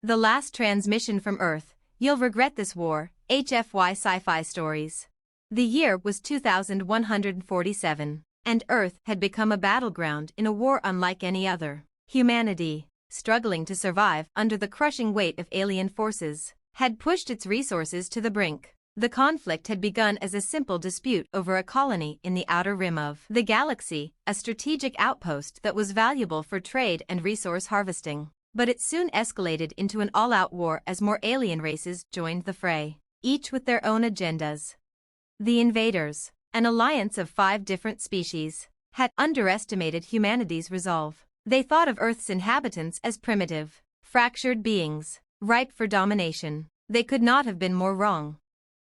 The last transmission from Earth, you'll regret this war, HFY Sci-Fi stories. The year was 2147, and Earth had become a battleground in a war unlike any other. Humanity, struggling to survive under the crushing weight of alien forces, had pushed its resources to the brink. The conflict had begun as a simple dispute over a colony in the outer rim of the galaxy, a strategic outpost that was valuable for trade and resource harvesting. But it soon escalated into an all-out war as more alien races joined the fray, each with their own agendas. The invaders, an alliance of 5 different species, had underestimated humanity's resolve. They thought of Earth's inhabitants as primitive, fractured beings, ripe for domination. They could not have been more wrong.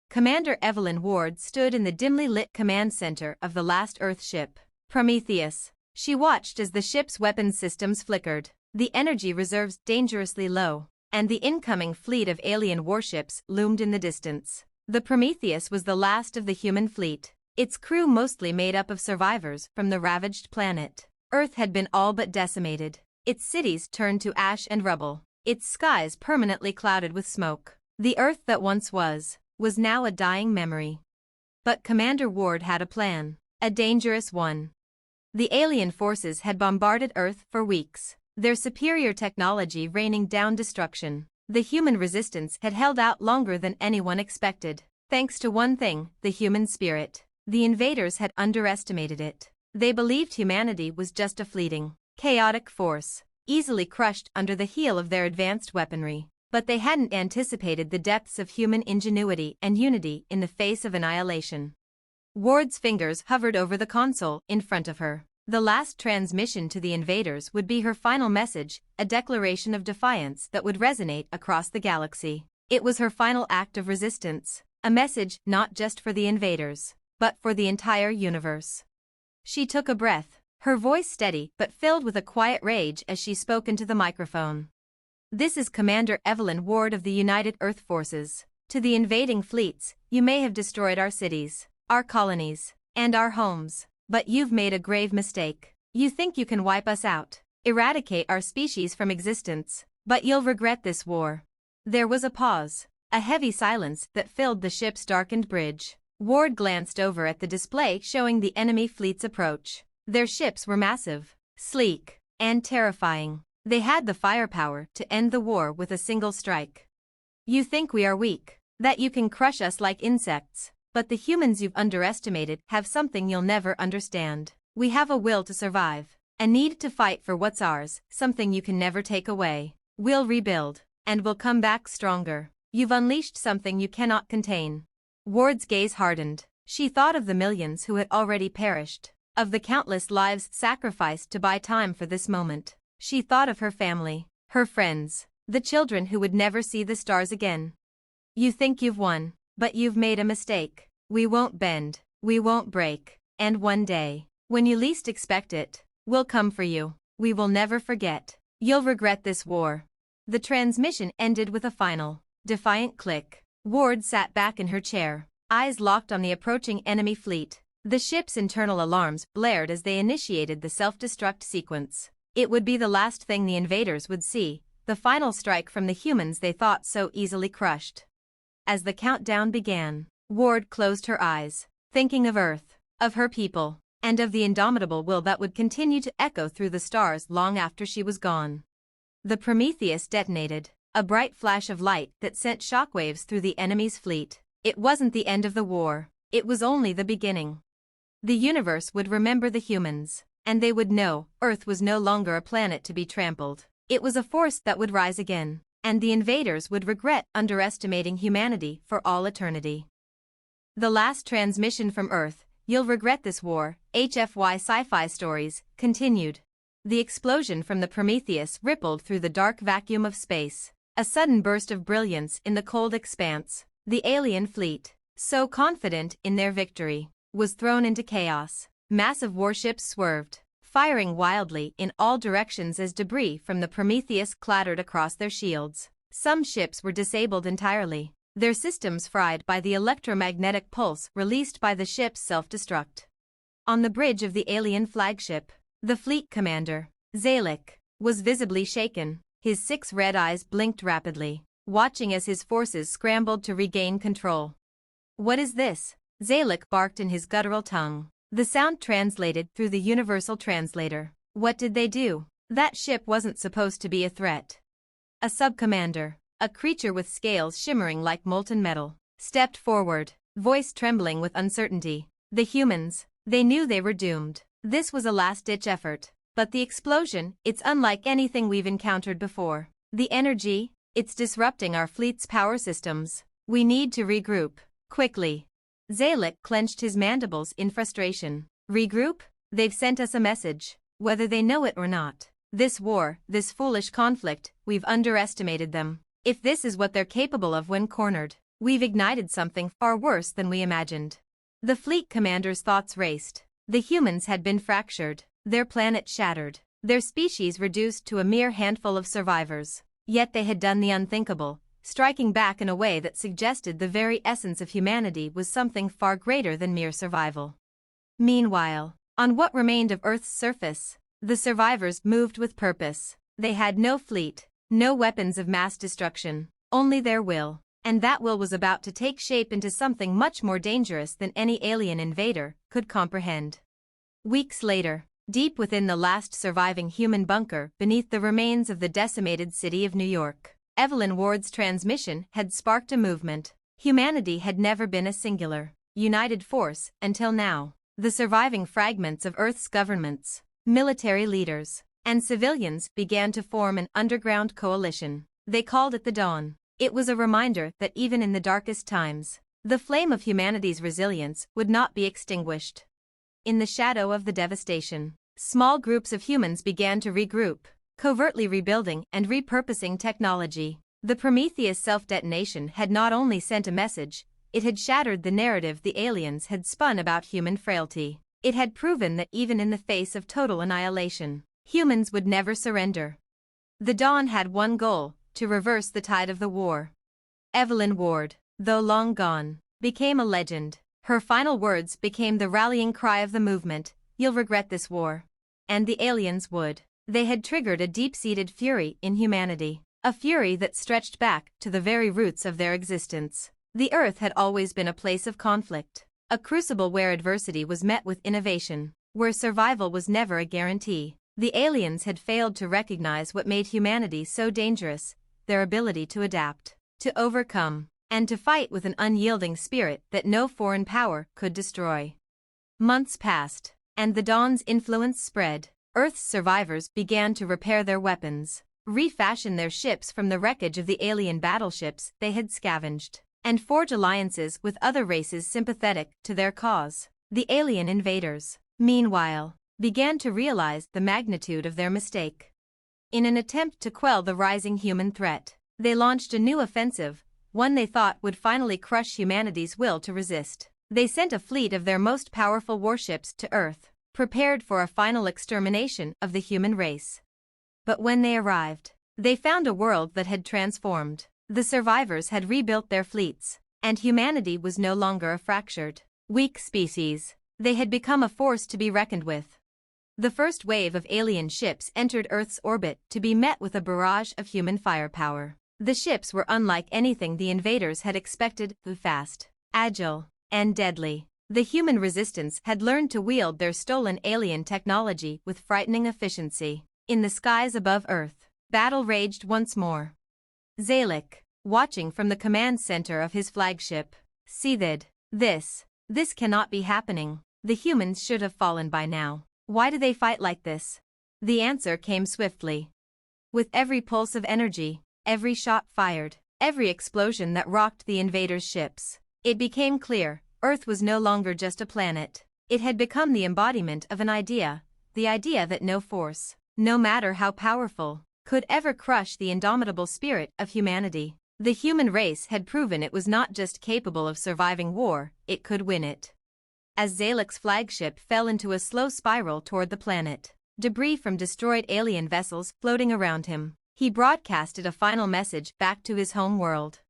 Commander Evelyn Ward stood in the dimly lit command center of the last Earth ship, Prometheus. She watched as the ship's weapons systems flickered, the energy reserves dangerously low, and the incoming fleet of alien warships loomed in the distance. The Prometheus was the last of the human fleet, its crew mostly made up of survivors from the ravaged planet. Earth had been all but decimated, its cities turned to ash and rubble, its skies permanently clouded with smoke. The Earth that once was now a dying memory. But Commander Ward had a plan, a dangerous one. The alien forces had bombarded Earth for weeks, their superior technology raining down destruction. The human resistance had held out longer than anyone expected. Thanks to one thing, the human spirit. The invaders had underestimated it. They believed humanity was just a fleeting, chaotic force, easily crushed under the heel of their advanced weaponry. But they hadn't anticipated the depths of human ingenuity and unity in the face of annihilation. Ward's fingers hovered over the console in front of her. The last transmission to the invaders would be her final message, a declaration of defiance that would resonate across the galaxy. It was her final act of resistance, a message not just for the invaders, but for the entire universe. She took a breath, her voice steady but filled with a quiet rage as she spoke into the microphone. This is Commander Evelyn Ward of the United Earth Forces. To the invading fleets, you may have destroyed our cities, our colonies, and our homes. But you've made a grave mistake. You think you can wipe us out, eradicate our species from existence, but you'll regret this war. There was a pause, a heavy silence that filled the ship's darkened bridge. Ward glanced over at the display showing the enemy fleet's approach. Their ships were massive, sleek, and terrifying. They had the firepower to end the war with a single strike. You think we are weak, that you can crush us like insects. But the humans you've underestimated have something you'll never understand. We have a will to survive, a need to fight for what's ours, something you can never take away. We'll rebuild, and we'll come back stronger. You've unleashed something you cannot contain. Ward's gaze hardened. She thought of the millions who had already perished, of the countless lives sacrificed to buy time for this moment. She thought of her family, her friends, the children who would never see the stars again. You think you've won, but you've made a mistake. We won't bend, we won't break, and one day, when you least expect it, we'll come for you. We will never forget. You'll regret this war. The transmission ended with a final, defiant click. Ward sat back in her chair, eyes locked on the approaching enemy fleet. The ship's internal alarms blared as they initiated the self-destruct sequence. It would be the last thing the invaders would see, the final strike from the humans they thought so easily crushed. As the countdown began, Ward closed her eyes, thinking of Earth, of her people, and of the indomitable will that would continue to echo through the stars long after she was gone. The Prometheus detonated, a bright flash of light that sent shockwaves through the enemy's fleet. It wasn't the end of the war, it was only the beginning. The universe would remember the humans, and they would know Earth was no longer a planet to be trampled. It was a force that would rise again, and the invaders would regret underestimating humanity for all eternity. The last transmission from Earth, you'll regret this war, HFY Sci-Fi stories, continued. The explosion from the Prometheus rippled through the dark vacuum of space, a sudden burst of brilliance in the cold expanse. The alien fleet, so confident in their victory, was thrown into chaos. Massive warships swerved, firing wildly in all directions as debris from the Prometheus clattered across their shields. Some ships were disabled entirely, their systems fried by the electromagnetic pulse released by the ship's self-destruct. On the bridge of the alien flagship, the fleet commander, Zalek, was visibly shaken. His 6 red eyes blinked rapidly, watching as his forces scrambled to regain control. "What is this?" Zalek barked in his guttural tongue. The sound translated through the universal translator. What did they do? That ship wasn't supposed to be a threat. A sub-commander, a creature with scales shimmering like molten metal, stepped forward, voice trembling with uncertainty. The humans, they knew they were doomed. This was a last-ditch effort. But the explosion, it's unlike anything we've encountered before. The energy, it's disrupting our fleet's power systems. We need to regroup, quickly. Zalek clenched his mandibles in frustration. Regroup? They've sent us a message, whether they know it or not. This war, this foolish conflict, we've underestimated them. If this is what they're capable of when cornered, we've ignited something far worse than we imagined. The fleet commander's thoughts raced. The humans had been fractured, their planet shattered, their species reduced to a mere handful of survivors. Yet they had done the unthinkable, striking back in a way that suggested the very essence of humanity was something far greater than mere survival. Meanwhile, on what remained of Earth's surface, the survivors moved with purpose. They had no fleet, no weapons of mass destruction, only their will. And that will was about to take shape into something much more dangerous than any alien invader could comprehend. Weeks later, deep within the last surviving human bunker beneath the remains of the decimated city of New York, Evelyn Ward's transmission had sparked a movement. Humanity had never been a singular, united force until now. The surviving fragments of Earth's governments, military leaders, and civilians began to form an underground coalition. They called it the Dawn. It was a reminder that even in the darkest times, the flame of humanity's resilience would not be extinguished. In the shadow of the devastation, small groups of humans began to regroup, covertly rebuilding and repurposing technology. The Prometheus self-detonation had not only sent a message, it had shattered the narrative the aliens had spun about human frailty. It had proven that even in the face of total annihilation, humans would never surrender. The Dawn had one goal: to reverse the tide of the war. Evelyn Ward, though long gone, became a legend. Her final words became the rallying cry of the movement: "You'll regret this war." And the aliens would. They had triggered a deep-seated fury in humanity, a fury that stretched back to the very roots of their existence. The Earth had always been a place of conflict, a crucible where adversity was met with innovation, where survival was never a guarantee. The aliens had failed to recognize what made humanity so dangerous: their ability to adapt, to overcome, and to fight with an unyielding spirit that no foreign power could destroy. Months passed, and the Dawn's influence spread. Earth's survivors began to repair their weapons, refashion their ships from the wreckage of the alien battleships they had scavenged, and forge alliances with other races sympathetic to their cause. The alien invaders, meanwhile, began to realize the magnitude of their mistake. In an attempt to quell the rising human threat, they launched a new offensive, one they thought would finally crush humanity's will to resist. They sent a fleet of their most powerful warships to Earth, prepared for a final extermination of the human race. But when they arrived, they found a world that had transformed. The survivors had rebuilt their fleets, and humanity was no longer a fractured, weak species. They had become a force to be reckoned with. The first wave of alien ships entered Earth's orbit to be met with a barrage of human firepower. The ships were unlike anything the invaders had expected: fast, agile, and deadly. The human resistance had learned to wield their stolen alien technology with frightening efficiency. In the skies above Earth, battle raged once more. Zalek, watching from the command center of his flagship, seethed. This cannot be happening. The humans should have fallen by now. Why do they fight like this? The answer came swiftly. With every pulse of energy, every shot fired, every explosion that rocked the invaders' ships, it became clear: Earth was no longer just a planet. It had become the embodiment of an idea, the idea that no force, no matter how powerful, could ever crush the indomitable spirit of humanity. The human race had proven it was not just capable of surviving war, it could win it. As Zalek's flagship fell into a slow spiral toward the planet, debris from destroyed alien vessels floating around him, he broadcasted a final message back to his home world.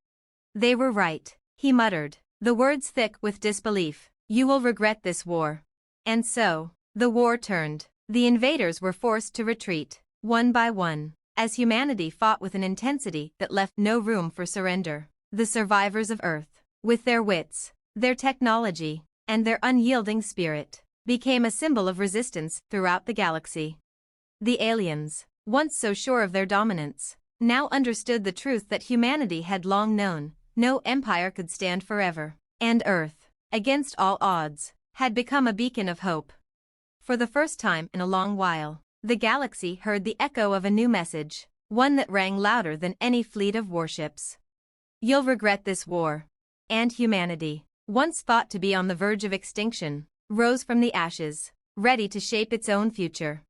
"They were right," he muttered, the words thick with disbelief. "You will regret this war." And so, the war turned. The invaders were forced to retreat, one by one, as humanity fought with an intensity that left no room for surrender. The survivors of Earth, with their wits, their technology, and their unyielding spirit, became a symbol of resistance throughout the galaxy. The aliens, once so sure of their dominance, now understood the truth that humanity had long known: no empire could stand forever, and Earth, against all odds, had become a beacon of hope. For the first time in a long while, the galaxy heard the echo of a new message, one that rang louder than any fleet of warships. You'll regret this war. And humanity, once thought to be on the verge of extinction, rose from the ashes, ready to shape its own future.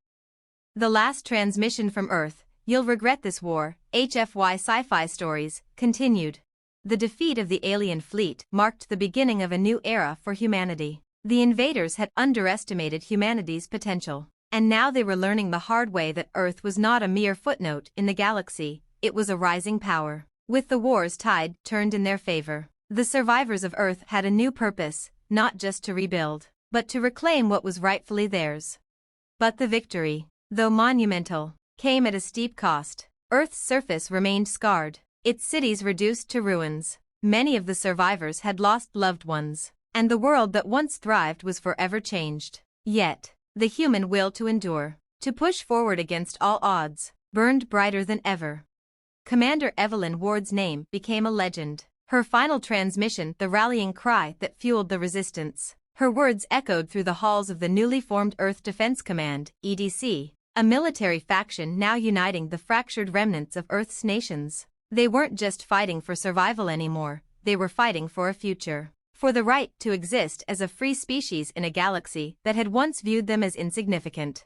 The last transmission from Earth, You'll Regret This War, HFY Sci-Fi Stories, continued. The defeat of the alien fleet marked the beginning of a new era for humanity. The invaders had underestimated humanity's potential, and now they were learning the hard way that Earth was not a mere footnote in the galaxy, it was a rising power. With the war's tide turned in their favor, the survivors of Earth had a new purpose, not just to rebuild, but to reclaim what was rightfully theirs. But the victory, though monumental, came at a steep cost. Earth's surface remained scarred, its cities reduced to ruins. Many of the survivors had lost loved ones, and the world that once thrived was forever changed. Yet, the human will to endure, to push forward against all odds, burned brighter than ever. Commander Evelyn Ward's name became a legend. Her final transmission the rallying cry that fueled the resistance. Her words echoed through the halls of the newly formed Earth Defense Command, EDC, a military faction now uniting the fractured remnants of Earth's nations. They weren't just fighting for survival anymore, they were fighting for a future. For the right to exist as a free species in a galaxy that had once viewed them as insignificant.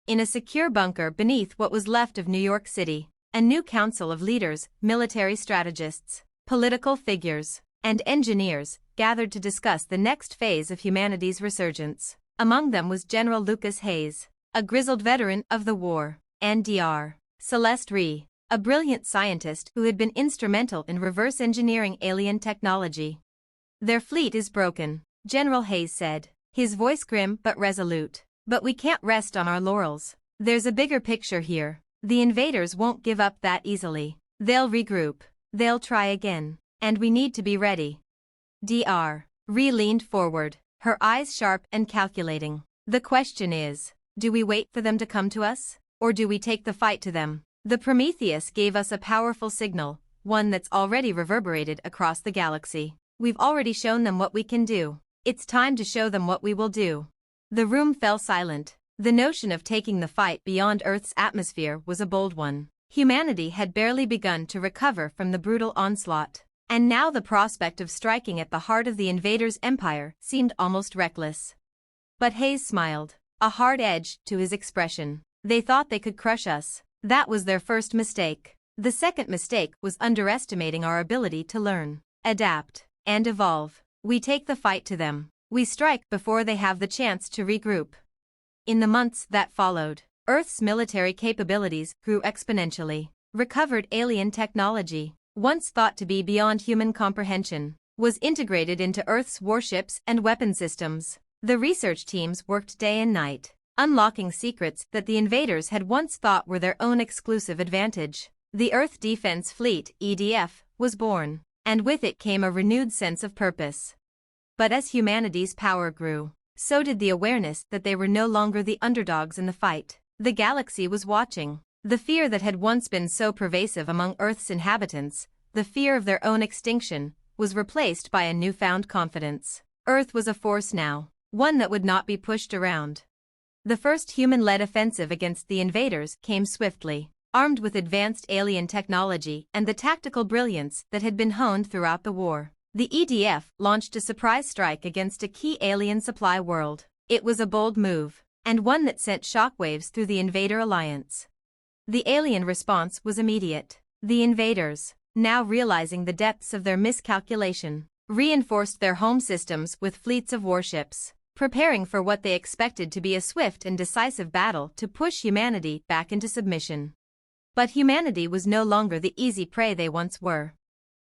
In a secure bunker beneath what was left of New York City, a new council of leaders, military strategists, political figures, and engineers gathered to discuss the next phase of humanity's resurgence. Among them was General Lucas Hayes, a grizzled veteran of the war, and Dr. Celeste Rhee, a brilliant scientist who had been instrumental in reverse engineering alien technology. Their fleet is broken, General Hayes said, his voice grim but resolute. But we can't rest on our laurels. There's a bigger picture here. The invaders won't give up that easily. They'll regroup. They'll try again. And we need to be ready. Dr. Rhee leaned forward, her eyes sharp and calculating. The question is, do we wait for them to come to us? Or do we take the fight to them? The Prometheus gave us a powerful signal, one that's already reverberated across the galaxy. We've already shown them what we can do. It's time to show them what we will do. The room fell silent. The notion of taking the fight beyond Earth's atmosphere was a bold one. Humanity had barely begun to recover from the brutal onslaught, and now the prospect of striking at the heart of the invaders' empire seemed almost reckless. But Hayes smiled, a hard edge to his expression. They thought they could crush us. That was their first mistake. The second mistake was underestimating our ability to learn, adapt, and evolve. We take the fight to them. We strike before they have the chance to regroup. In the months that followed, Earth's military capabilities grew exponentially. Recovered alien technology, once thought to be beyond human comprehension, was integrated into Earth's warships and weapon systems. The research teams worked day and night, unlocking secrets that the invaders had once thought were their own exclusive advantage. The Earth Defense Fleet, EDF, was born, and with it came a renewed sense of purpose. But as humanity's power grew, so did the awareness that they were no longer the underdogs in the fight. The galaxy was watching. The fear that had once been so pervasive among Earth's inhabitants, the fear of their own extinction, was replaced by a newfound confidence. Earth was a force now, one that would not be pushed around. The first human-led offensive against the invaders came swiftly, armed with advanced alien technology and the tactical brilliance that had been honed throughout the war. The EDF launched a surprise strike against a key alien supply world. It was a bold move, and one that sent shockwaves through the invader alliance. The alien response was immediate. The invaders, now realizing the depths of their miscalculation, reinforced their home systems with fleets of warships, preparing for what they expected to be a swift and decisive battle to push humanity back into submission. But humanity was no longer the easy prey they once were.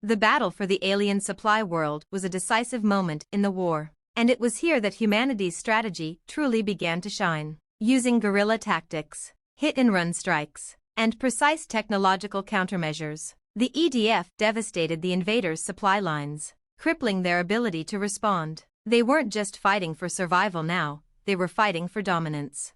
The battle for the alien supply world was a decisive moment in the war, and it was here that humanity's strategy truly began to shine. Using guerrilla tactics, hit-and-run strikes, and precise technological countermeasures. The EDF devastated the invaders' supply lines, crippling their ability to respond. They weren't just fighting for survival now, they were fighting for dominance.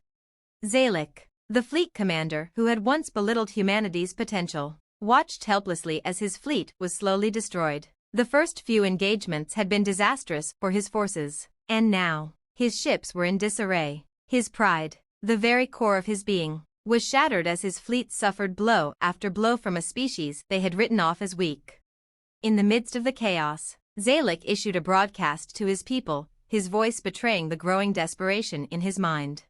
Zalek, the fleet commander who had once belittled humanity's potential, watched helplessly as his fleet was slowly destroyed. The first few engagements had been disastrous for his forces, and now, his ships were in disarray. His pride, the very core of his being, was shattered as his fleet suffered blow after blow from a species they had written off as weak. In the midst of the chaos, Zalek issued a broadcast to his people, his voice betraying the growing desperation in his mind.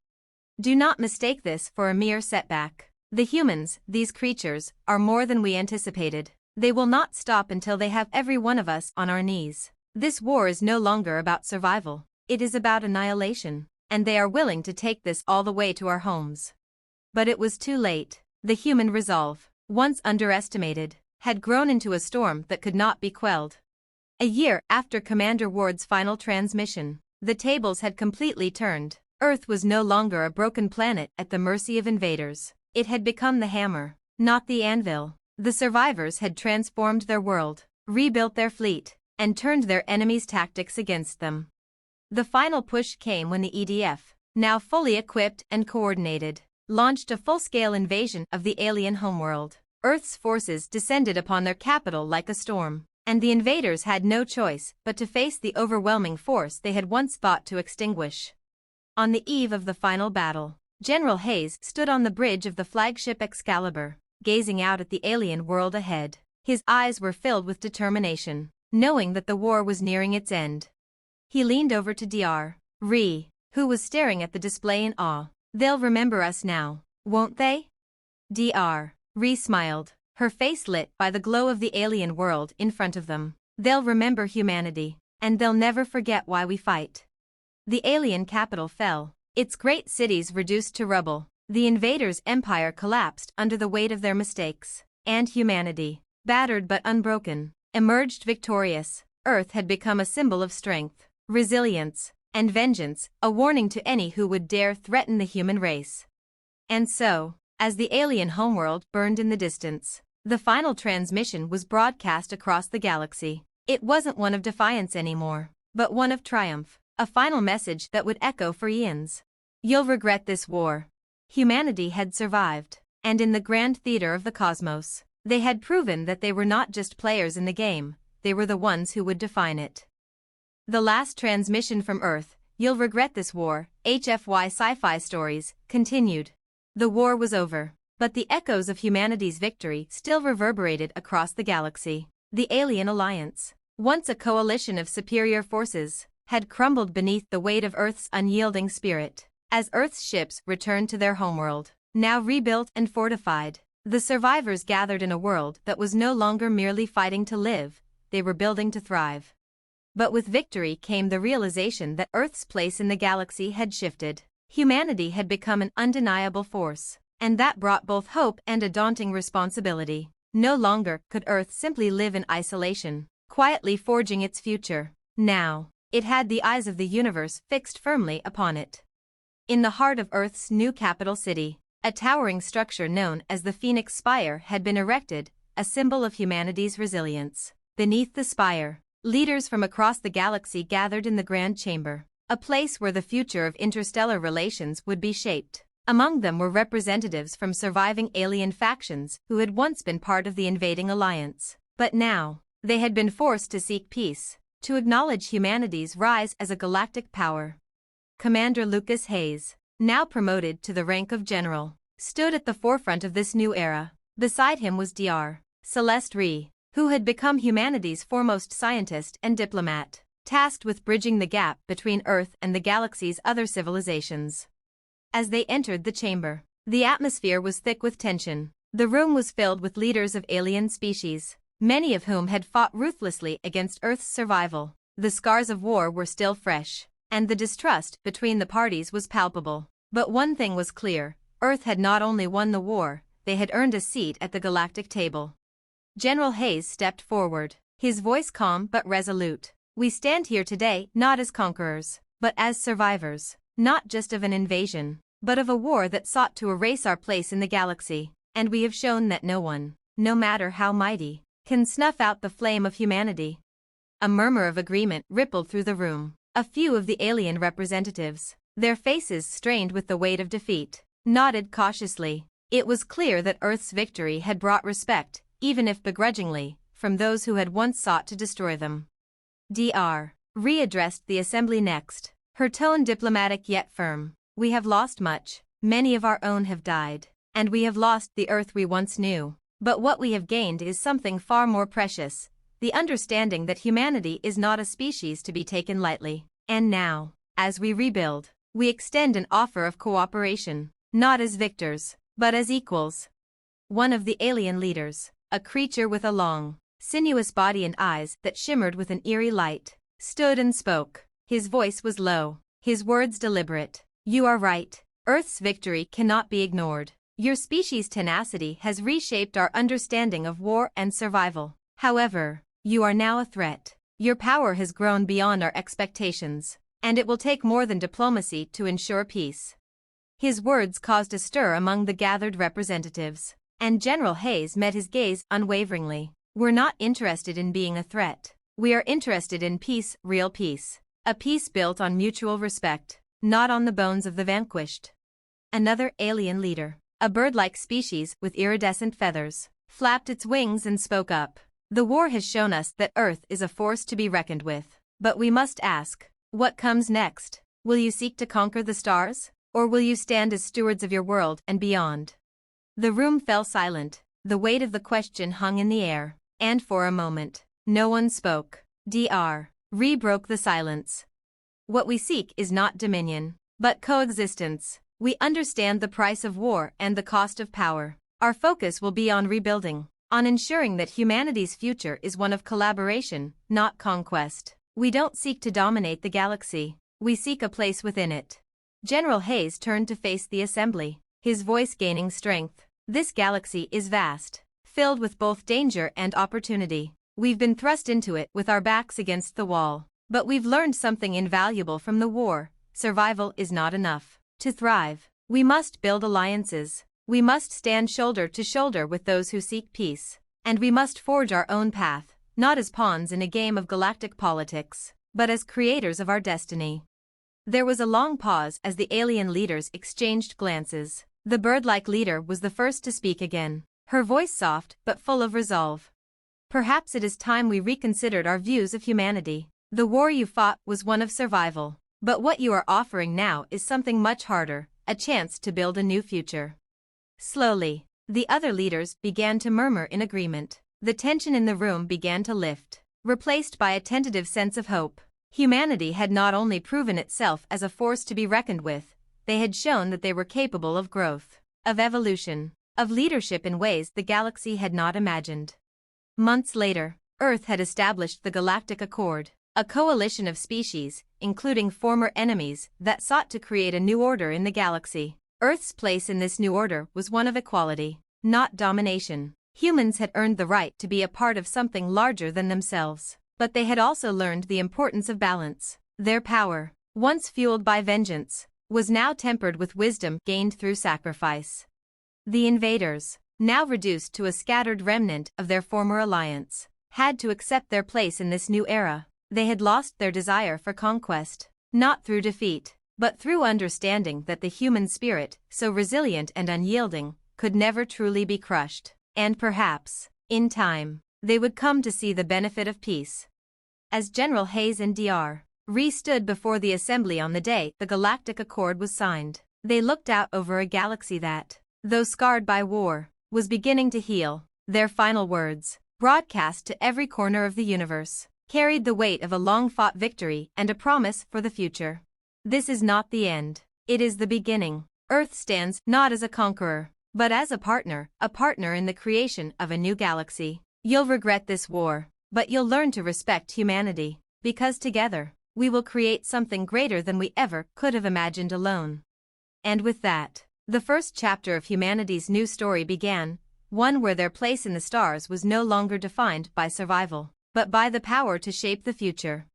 Do not mistake this for a mere setback. The humans, these creatures, are more than we anticipated. They will not stop until they have every one of us on our knees. This war is no longer about survival. It is about annihilation, and they are willing to take this all the way to our homes. But it was too late. The human resolve, once underestimated, had grown into a storm that could not be quelled. A year after Commander Ward's final transmission, the tables had completely turned. Earth was no longer a broken planet at the mercy of invaders. It had become the hammer, not the anvil. The survivors had transformed their world, rebuilt their fleet, and turned their enemies' tactics against them. The final push came when the EDF, now fully equipped and coordinated, launched a full-scale invasion of the alien homeworld. Earth's forces descended upon their capital like a storm, and the invaders had no choice but to face the overwhelming force they had once fought to extinguish. On the eve of the final battle, General Hayes stood on the bridge of the flagship Excalibur, gazing out at the alien world ahead. His eyes were filled with determination, knowing that the war was nearing its end. He leaned over to Dr. Ree, who was staring at the display in awe. They'll remember us now, won't they? Dr. Ree smiled, her face lit by the glow of the alien world in front of them. They'll remember humanity, and they'll never forget why we fight. The alien capital fell, its great cities reduced to rubble. The invaders' empire collapsed under the weight of their mistakes, and humanity, battered but unbroken, emerged victorious. Earth had become a symbol of strength, resilience, and vengeance, a warning to any who would dare threaten the human race. And so, as the alien homeworld burned in the distance, the final transmission was broadcast across the galaxy. It wasn't one of defiance anymore, but one of triumph, a final message that would echo for eons. You'll regret this war. Humanity had survived, and in the grand theater of the cosmos, they had proven that they were not just players in the game, they were the ones who would define it. The last transmission from Earth, You'll Regret This War, HFY Sci-Fi Stories, continued. The war was over, but the echoes of humanity's victory still reverberated across the galaxy. The Alien Alliance, once a coalition of superior forces, had crumbled beneath the weight of Earth's unyielding spirit. As Earth's ships returned to their homeworld, now rebuilt and fortified, the survivors gathered in a world that was no longer merely fighting to live, they were building to thrive. But with victory came the realization that Earth's place in the galaxy had shifted. Humanity had become an undeniable force, and that brought both hope and a daunting responsibility. No longer could Earth simply live in isolation, quietly forging its future. Now, it had the eyes of the universe fixed firmly upon it. In the heart of Earth's new capital city, a towering structure known as the Phoenix Spire had been erected, a symbol of humanity's resilience. Beneath the spire, leaders from across the galaxy gathered in the Grand Chamber, a place where the future of interstellar relations would be shaped. Among them were representatives from surviving alien factions who had once been part of the invading alliance. But now, they had been forced to seek peace, to acknowledge humanity's rise as a galactic power. Commander Lucas Hayes, now promoted to the rank of general, stood at the forefront of this new era. Beside him was Dr. Celeste Ree, who had become humanity's foremost scientist and diplomat, tasked with bridging the gap between Earth and the galaxy's other civilizations. As they entered the chamber, the atmosphere was thick with tension. The room was filled with leaders of alien species, many of whom had fought ruthlessly against Earth's survival. The scars of war were still fresh, and the distrust between the parties was palpable. But one thing was clear, Earth had not only won the war, they had earned a seat at the galactic table. General Hayes stepped forward, his voice calm but resolute. We stand here today not as conquerors, but as survivors, not just of an invasion, but of a war that sought to erase our place in the galaxy. and we have shown that no one, no matter how mighty, can snuff out the flame of humanity. A murmur of agreement rippled through the room. A few of the alien representatives, their faces strained with the weight of defeat, nodded cautiously. It was clear that Earth's victory had brought respect, even if begrudgingly, from those who had once sought to destroy them. Dr. readdressed the assembly next, her tone diplomatic yet firm. We have lost much, many of our own have died, and we have lost the Earth we once knew. But what we have gained is something far more precious, the understanding that humanity is not a species to be taken lightly. And now, as we rebuild, we extend an offer of cooperation, not as victors, but as equals. One of the alien leaders, a creature with a long, sinuous body and eyes that shimmered with an eerie light, stood and spoke. His voice was low, his words deliberate. You are right. Earth's victory cannot be ignored. Your species' tenacity has reshaped our understanding of war and survival. However, you are now a threat. Your power has grown beyond our expectations, and it will take more than diplomacy to ensure peace. His words caused a stir among the gathered representatives, and General Hayes met his gaze unwaveringly. We're not interested in being a threat. We are interested in peace, real peace. A peace built on mutual respect, not on the bones of the vanquished. Another alien leader, a bird-like species with iridescent feathers, flapped its wings and spoke up. The war has shown us that Earth is a force to be reckoned with. But we must ask, what comes next? Will you seek to conquer the stars? Or will you stand as stewards of your world and beyond? The room fell silent, the weight of the question hung in the air, and for a moment, no one spoke. Dr. broke the silence. What we seek is not dominion, but coexistence. We understand the price of war and the cost of power. Our focus will be on rebuilding, on ensuring that humanity's future is one of collaboration, not conquest. We don't seek to dominate the galaxy, we seek a place within it. General Hayes turned to face the assembly, his voice gaining strength. This galaxy is vast, filled with both danger and opportunity. We've been thrust into it with our backs against the wall, but we've learned something invaluable from the war. Survival is not enough. To thrive, we must build alliances. We must stand shoulder to shoulder with those who seek peace, and we must forge our own path, not as pawns in a game of galactic politics, but as creators of our destiny. There was a long pause as the alien leaders exchanged glances. The bird-like leader was the first to speak again, her voice soft but full of resolve. Perhaps it is time we reconsidered our views of humanity. The war you fought was one of survival, but what you are offering now is something much harder, a chance to build a new future. Slowly, the other leaders began to murmur in agreement. The tension in the room began to lift, replaced by a tentative sense of hope. Humanity had not only proven itself as a force to be reckoned with, they had shown that they were capable of growth, of evolution, of leadership in ways the galaxy had not imagined. Months later, Earth had established the Galactic Accord, a coalition of species, including former enemies, that sought to create a new order in the galaxy. Earth's place in this new order was one of equality, not domination. Humans had earned the right to be a part of something larger than themselves, but they had also learned the importance of balance. Their power, once fueled by vengeance, was now tempered with wisdom gained through sacrifice. The invaders, now reduced to a scattered remnant of their former alliance, had to accept their place in this new era. They had lost their desire for conquest, not through defeat, but through understanding that the human spirit, so resilient and unyielding, could never truly be crushed. And perhaps, in time, they would come to see the benefit of peace. As General Hayes and Dr. stood before the assembly on the day the Galactic Accord was signed, they looked out over a galaxy that, though scarred by war, was beginning to heal. Their final words, broadcast to every corner of the universe, carried the weight of a long-fought victory and a promise for the future. This is not the end. It is the beginning. Earth stands not as a conqueror, but as a partner in the creation of a new galaxy. You'll regret this war, but you'll learn to respect humanity, because together, we will create something greater than we ever could have imagined alone. And with that, the first chapter of humanity's new story began, one where their place in the stars was no longer defined by survival, but by the power to shape the future.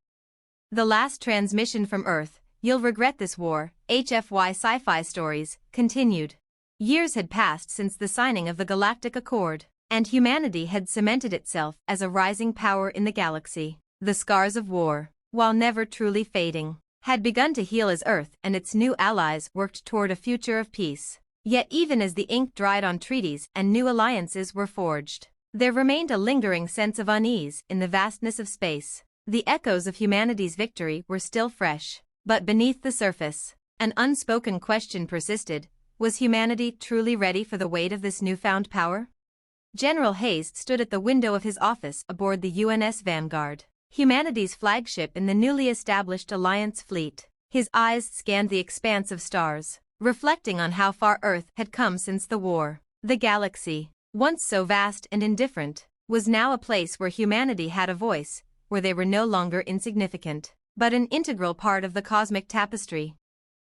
The last transmission from Earth, You'll Regret This War, HFY Sci-Fi Stories, continued. Years had passed since the signing of the Galactic Accord, and humanity had cemented itself as a rising power in the galaxy. The scars of war, while never truly fading, had begun to heal as Earth and its new allies worked toward a future of peace. Yet even as the ink dried on treaties and new alliances were forged, there remained a lingering sense of unease in the vastness of space. The echoes of humanity's victory were still fresh, but beneath the surface, an unspoken question persisted: was humanity truly ready for the weight of this newfound power? General Hayes stood at the window of his office aboard the UNS Vanguard, humanity's flagship in the newly established Alliance fleet. His eyes scanned the expanse of stars, reflecting on how far Earth had come since the war. The galaxy, once so vast and indifferent, was now a place where humanity had a voice, where they were no longer insignificant, but an integral part of the cosmic tapestry.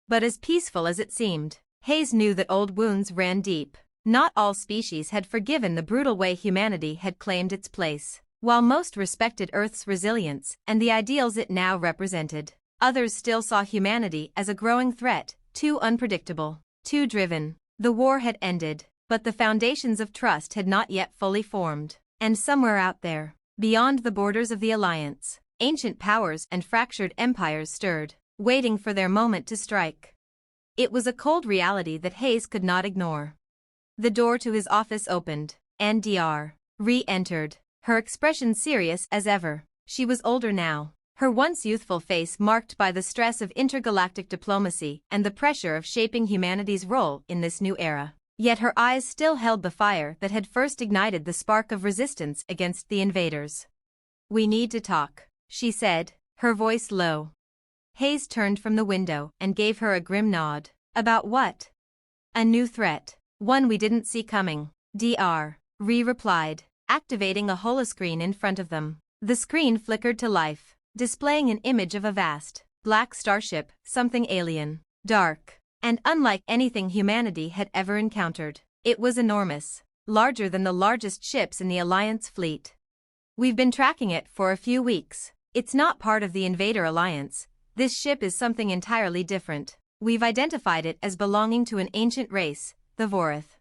But as peaceful as it seemed, Hayes knew that old wounds ran deep. Not all species had forgiven the brutal way humanity had claimed its place. While most respected Earth's resilience and the ideals it now represented, others still saw humanity as a growing threat, too unpredictable, too driven. The war had ended, but the foundations of trust had not yet fully formed, and somewhere out there, beyond the borders of the Alliance, ancient powers and fractured empires stirred, waiting for their moment to strike. It was a cold reality that Hayes could not ignore. The door to his office opened, and Dr. re-entered, her expression serious as ever. She was older now, her once youthful face marked by the stress of intergalactic diplomacy and the pressure of shaping humanity's role in this new era. Yet her eyes still held the fire that had first ignited the spark of resistance against the invaders. "We need to talk," she said, her voice low. Hayes turned from the window and gave her a grim nod. "About what?" "A new threat, one we didn't see coming," Dr. replied, activating a holoscreen in front of them. The screen flickered to life, displaying an image of a vast, black starship, something alien, dark, and unlike anything humanity had ever encountered. It was enormous, larger than the largest ships in the Alliance fleet. "We've been tracking it for a few weeks. It's not part of the Invader Alliance. This ship is something entirely different. We've identified it as belonging to an ancient race, the Vorith."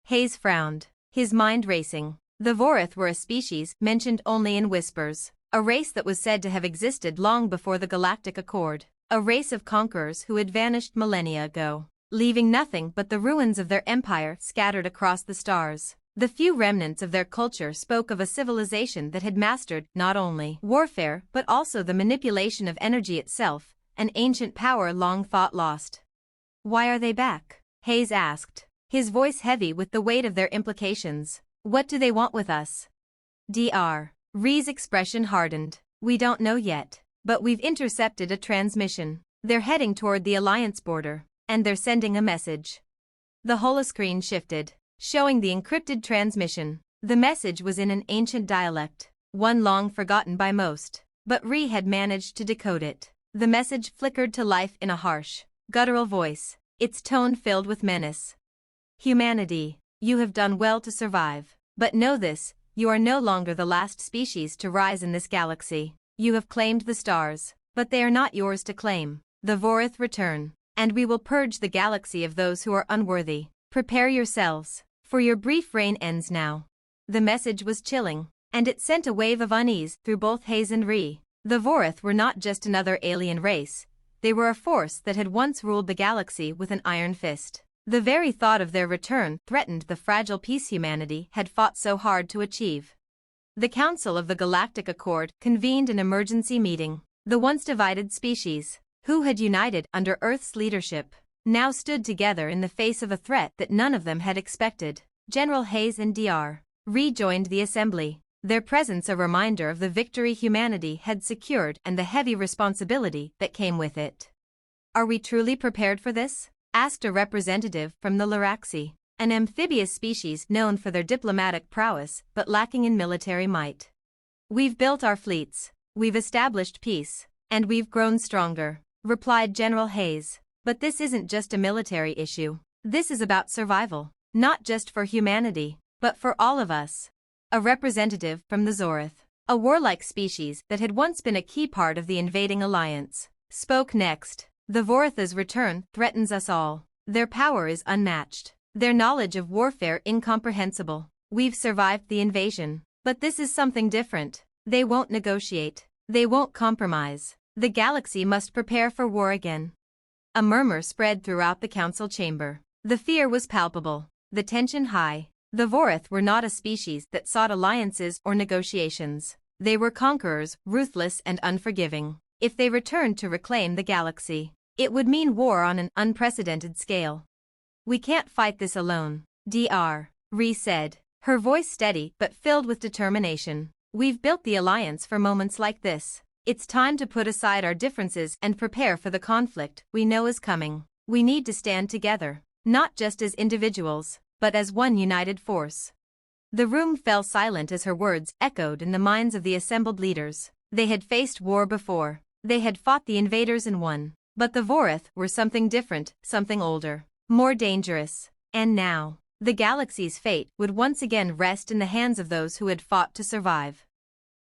Hayes frowned, his mind racing. The Vorith were a species mentioned only in whispers, a race that was said to have existed long before the Galactic Accord, a race of conquerors who had vanished millennia ago, leaving nothing but the ruins of their empire scattered across the stars. The few remnants of their culture spoke of a civilization that had mastered not only warfare but also the manipulation of energy itself, an ancient power long thought lost. "Why are they back?" Hayes asked, his voice heavy with the weight of their implications. "What do they want with us?" Dr. Ree's expression hardened. "We don't know yet, but we've intercepted a transmission. They're heading toward the Alliance border, and they're sending a message." The holoscreen shifted, showing the encrypted transmission. The message was in an ancient dialect, one long forgotten by most, but Ree had managed to decode it. The message flickered to life in a harsh, guttural voice, its tone filled with menace. "Humanity, you have done well to survive, but know this, you are no longer the last species to rise in this galaxy. You have claimed the stars, but they are not yours to claim. The Vorith return, and we will purge the galaxy of those who are unworthy. Prepare yourselves, for your brief reign ends now." The message was chilling, and it sent a wave of unease through both Hayes and Ree. The Vorith were not just another alien race, they were a force that had once ruled the galaxy with an iron fist. The very thought of their return threatened the fragile peace humanity had fought so hard to achieve. The Council of the Galactic Accord convened an emergency meeting. The once divided species, who had united under Earth's leadership, now stood together in the face of a threat that none of them had expected. General Hayes and Dr. rejoined the assembly, their presence a reminder of the victory humanity had secured and the heavy responsibility that came with it. "Are we truly prepared for this?" asked a representative from the Laraxi, an amphibious species known for their diplomatic prowess but lacking in military might. "We've built our fleets, we've established peace, and we've grown stronger," replied General Hayes. "But this isn't just a military issue. This is about survival, not just for humanity, but for all of us." A representative from the Zorith, a warlike species that had once been a key part of the invading alliance, spoke next. "The Voritha's return threatens us all. Their power is unmatched, Their knowledge of warfare incomprehensible. We've survived the invasion. But this is something different. They won't negotiate. They won't compromise. The galaxy must prepare for war again. A murmur spread throughout the council chamber. The fear was palpable. The tension high. The Vorath were not a species that sought alliances or negotiations. They were conquerors, ruthless and unforgiving. If they returned to reclaim the galaxy, it would mean war on an unprecedented scale. We can't fight this alone, Dr. Ree said, her voice steady but filled with determination. We've built the alliance for moments like this. It's time to put aside our differences and prepare for the conflict we know is coming. We need to stand together, not just as individuals, but as one united force. The room fell silent as her words echoed in the minds of the assembled leaders. They had faced war before. They had fought the invaders and won. But the Vorath were something different, something older, more dangerous. And now, the galaxy's fate would once again rest in the hands of those who had fought to survive.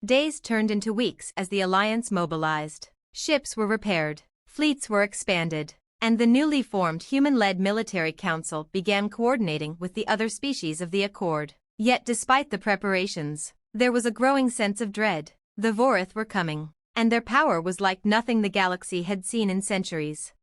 Days turned into weeks as the Alliance mobilized. Ships were repaired, fleets were expanded, and the newly formed human-led military council began coordinating with the other species of the Accord. Yet despite the preparations, there was a growing sense of dread. The Vorath were coming, and their power was like nothing the galaxy had seen in centuries.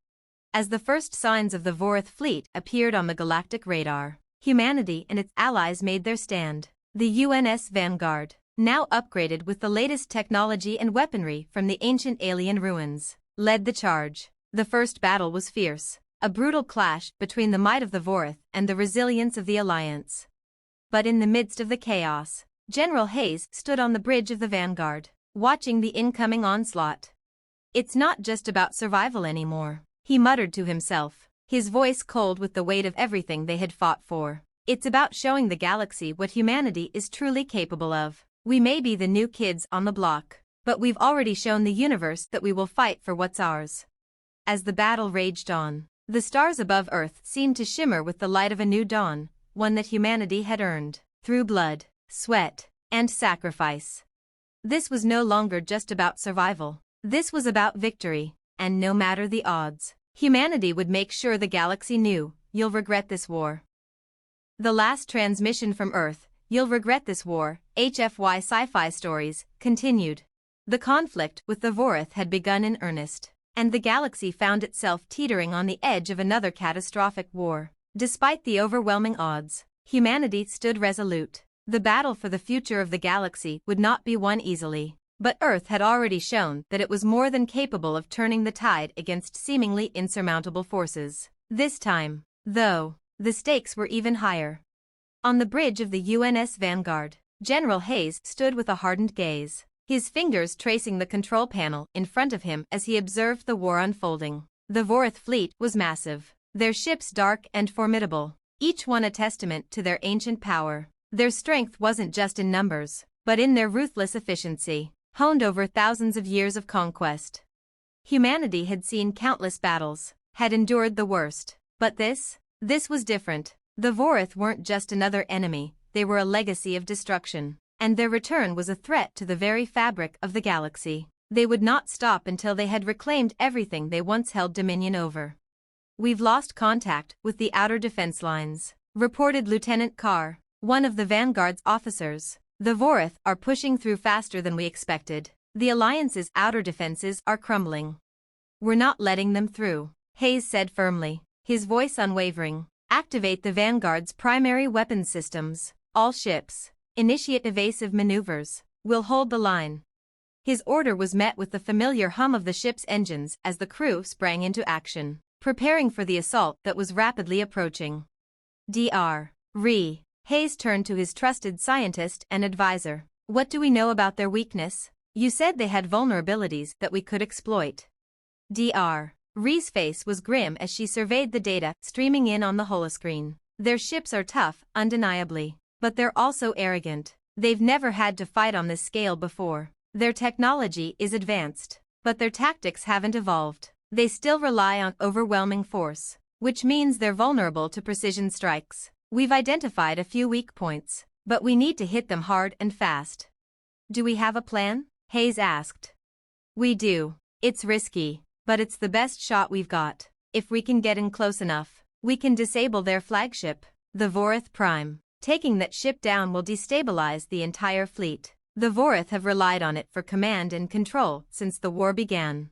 As the first signs of the Vorath fleet appeared on the galactic radar, humanity and its allies made their stand. The UNS Vanguard, now upgraded with the latest technology and weaponry from the ancient alien ruins, led the charge. The first battle was fierce, a brutal clash between the might of the Vorath and the resilience of the Alliance. But in the midst of the chaos, General Hayes stood on the bridge of the Vanguard, watching the incoming onslaught. It's not just about survival anymore, he muttered to himself, his voice cold with the weight of everything they had fought for. It's about showing the galaxy what humanity is truly capable of. We may be the new kids on the block, but we've already shown the universe that we will fight for what's ours. As the battle raged on, the stars above Earth seemed to shimmer with the light of a new dawn, one that humanity had earned, through blood, sweat, and sacrifice. This was no longer just about survival. This was about victory, and no matter the odds, humanity would make sure the galaxy knew, you'll regret this war. The last transmission from Earth, You'll Regret This War, HFY Sci-Fi Stories, continued. The conflict with the Vorath had begun in earnest, and the galaxy found itself teetering on the edge of another catastrophic war. Despite the overwhelming odds, humanity stood resolute. The battle for the future of the galaxy would not be won easily, but Earth had already shown that it was more than capable of turning the tide against seemingly insurmountable forces. This time, though, the stakes were even higher. On the bridge of the UNS Vanguard, General Hayes stood with a hardened gaze, his fingers tracing the control panel in front of him as he observed the war unfolding. The Vorath fleet was massive, their ships dark and formidable, each one a testament to their ancient power. Their strength wasn't just in numbers, but in their ruthless efficiency, honed over thousands of years of conquest. Humanity had seen countless battles, had endured the worst, but this was different. The Vorath weren't just another enemy, they were a legacy of destruction, and their return was a threat to the very fabric of the galaxy. They would not stop until they had reclaimed everything they once held dominion over. We've lost contact with the outer defense lines, reported Lieutenant Carr, one of the Vanguard's officers. The Vorath are pushing through faster than we expected. The Alliance's outer defenses are crumbling. We're not letting them through, Hayes said firmly, his voice unwavering. Activate the Vanguard's primary weapons systems. All ships, initiate evasive maneuvers. We'll hold the line. His order was met with the familiar hum of the ship's engines as the crew sprang into action, preparing for the assault that was rapidly approaching. Dr. Ree. Hayes turned to his trusted scientist and advisor. What do we know about their weakness? You said they had vulnerabilities that we could exploit. Dr. Ree's face was grim as she surveyed the data streaming in on the holoscreen. Their ships are tough, undeniably, but they're also arrogant. They've never had to fight on this scale before. Their technology is advanced, but their tactics haven't evolved. They still rely on overwhelming force, which means they're vulnerable to precision strikes. We've identified a few weak points, but we need to hit them hard and fast. Do we have a plan? Hayes asked. We do. It's risky, but it's the best shot we've got. If we can get in close enough, we can disable their flagship. The Vorith Prime. Taking that ship down will destabilize the entire fleet. The Vorith have relied on it for command and control since the war began.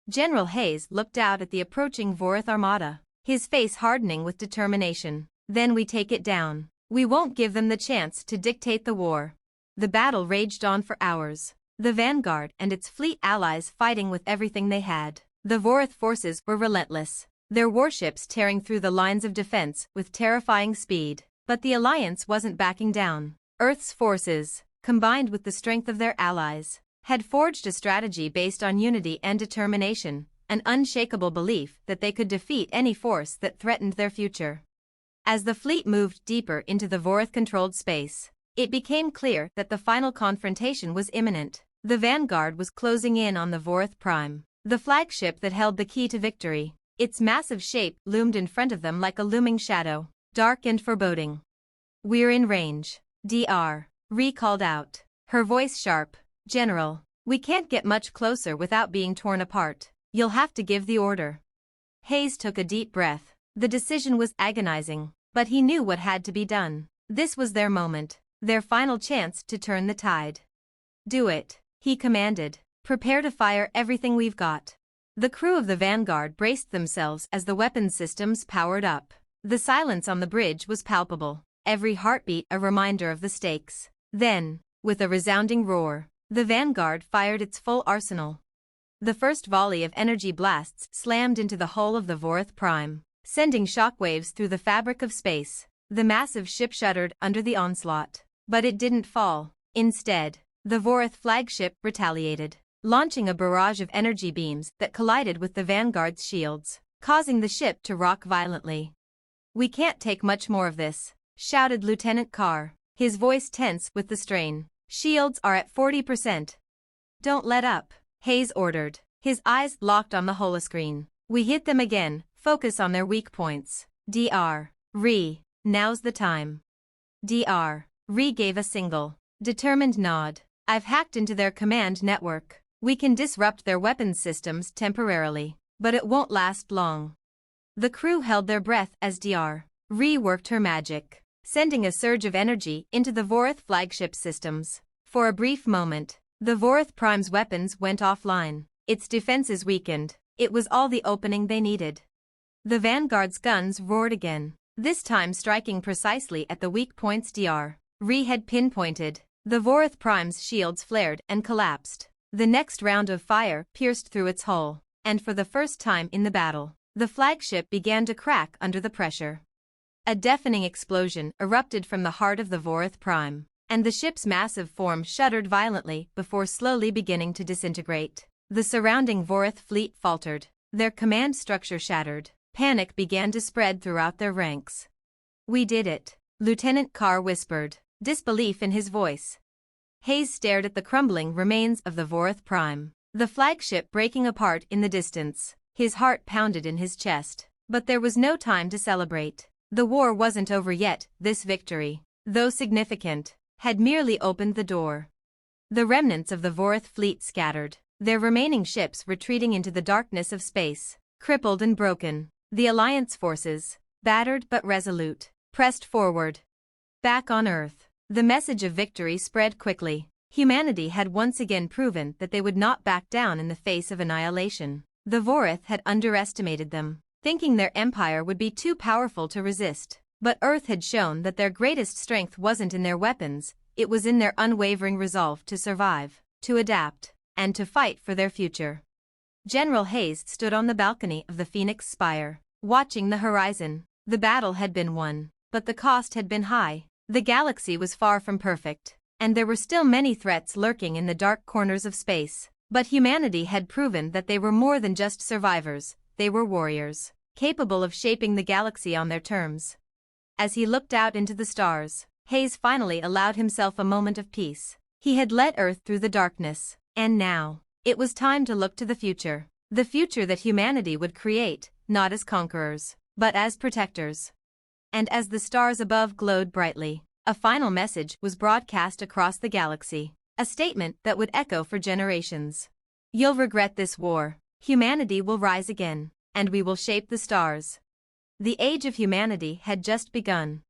General Hayes looked out at the approaching Vorith armada, his face hardening with determination. Then we take it down. We won't give them the chance to dictate the war. The battle raged on for hours. The Vanguard and its fleet allies fighting with everything they had. The Vorith forces were relentless, their warships tearing through the lines of defense with terrifying speed. But the Alliance wasn't backing down. Earth's forces, combined with the strength of their allies, had forged a strategy based on unity and determination, an unshakable belief that they could defeat any force that threatened their future. As the fleet moved deeper into the Vorith-controlled space, it became clear that the final confrontation was imminent. The Vanguard was closing in on the Vorith Prime, the flagship that held the key to victory. Its massive shape loomed in front of them like a looming shadow, dark and foreboding. "We're in range." Dr. Ree called out, her voice sharp. "General, we can't get much closer without being torn apart. You'll have to give the order." Hayes took a deep breath. The decision was agonizing, but he knew what had to be done. This was their moment, their final chance to turn the tide. "Do it," he commanded. "Prepare to fire everything we've got." The crew of the Vanguard braced themselves as the weapons systems powered up. The silence on the bridge was palpable, every heartbeat a reminder of the stakes. Then, with a resounding roar, the Vanguard fired its full arsenal. The first volley of energy blasts slammed into the hull of the Vorith Prime, sending shockwaves through the fabric of space. The massive ship shuddered under the onslaught. But it didn't fall. Instead, the Vorith flagship retaliated, launching a barrage of energy beams that collided with the Vanguard's shields, causing the ship to rock violently. "We can't take much more of this," shouted Lieutenant Carr, his voice tense with the strain. "Shields are at 40%. "Don't let up," Hayes ordered, his eyes locked on the holoscreen. "We hit them again, focus on their weak points." Dr. Ree, now's the time. Dr. Ree gave a single, determined nod. "I've hacked into their command network. We can disrupt their weapons systems temporarily, but it won't last long." The crew held their breath as Dr. Ree worked her magic, sending a surge of energy into the Vorith flagship systems. For a brief moment, the Vorith Prime's weapons went offline, its defenses weakened. It was all the opening they needed. The Vanguard's guns roared again, this time striking precisely at the weak points Dr. Ree had pinpointed. The Vorith Prime's shields flared and collapsed. The next round of fire pierced through its hull, and for the first time in the battle, the flagship began to crack under the pressure. A deafening explosion erupted from the heart of the Vorith Prime, and the ship's massive form shuddered violently before slowly beginning to disintegrate. The surrounding Vorith fleet faltered, their command structure shattered. Panic began to spread throughout their ranks. "We did it," Lieutenant Carr whispered, disbelief in his voice. Hayes stared at the crumbling remains of the Vorith Prime, the flagship breaking apart in the distance. His heart pounded in his chest. But there was no time to celebrate. The war wasn't over yet. This victory, though significant, had merely opened the door. The remnants of the Vorith fleet scattered, their remaining ships retreating into the darkness of space, crippled and broken. The Alliance forces, battered but resolute, pressed forward. Back on Earth, the message of victory spread quickly. Humanity had once again proven that they would not back down in the face of annihilation. The Vorith had underestimated them, thinking their empire would be too powerful to resist. But Earth had shown that their greatest strength wasn't in their weapons, it was in their unwavering resolve to survive, to adapt, and to fight for their future. General Hayes stood on the balcony of the Phoenix Spire, watching the horizon. The battle had been won, but the cost had been high. The galaxy was far from perfect, and there were still many threats lurking in the dark corners of space. But humanity had proven that they were more than just survivors, they were warriors, capable of shaping the galaxy on their terms. As he looked out into the stars, Hayes finally allowed himself a moment of peace. He had led Earth through the darkness, and now, it was time to look to the future that humanity would create, not as conquerors, but as protectors. And as the stars above glowed brightly, a final message was broadcast across the galaxy. A statement that would echo for generations. "You'll regret this war. Humanity will rise again, and we will shape the stars." The age of humanity had just begun.